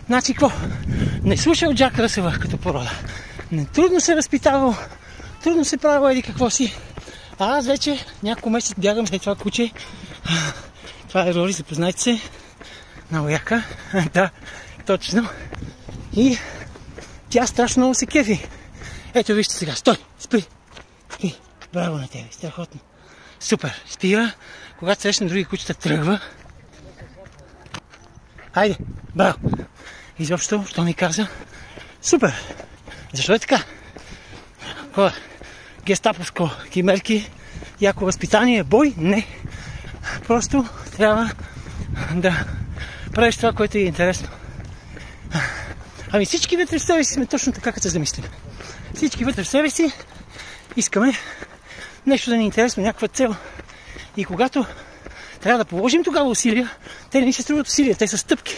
Значи какво? Не слушал Джак Ръсела като порода. Трудно се възпитавал, трудно се правил еди какво си. А аз вече няколко месеца бягам след това куче. Това е Рори, запознайте се. Много яка. Да, точно. И тя страшно много се кефи. Ето вижте сега. Стой! Спри! Спри! Браво на тебе! Страхотно! Супер! Спира. Когато срещна други кучета, тръгва. Хайде! Браво! Изобщо, що ми каза? Супер! Защо е така? Хора, гестаповско мерки, яко възпитание, бой? Не. Просто трябва да правиш това, което е интересно. Ами всички вътре в себе си сме точно така, като се замислим. Всички вътре в себе си искаме нещо да ни е интересно, някаква цел. И когато трябва да положим тогава усилия, те не ни се струват усилия, те са стъпки.